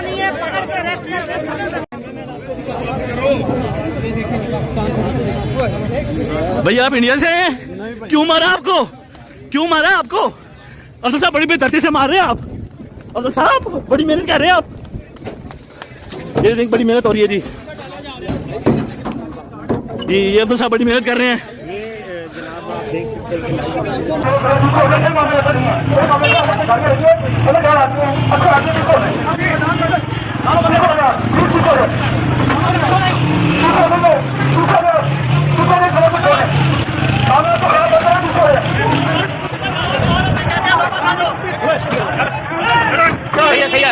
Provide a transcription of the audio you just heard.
नहीं है, पकड़ के अरेस्ट कर। भैया आप इंडिया से हैं? क्यों मारा आपको? क्यों मारा आपको? अफसर साहब बड़ी बेदर्दी से मार रहे हैं आप। अफसर साहब बड़ी मेहनत कर रहे हैं आप। ये देख बड़ी मेहनत हो रही है जी। जी ये अफसर साहब बड़ी मेहनत कर रहे हैं। देख सकते हैं सही है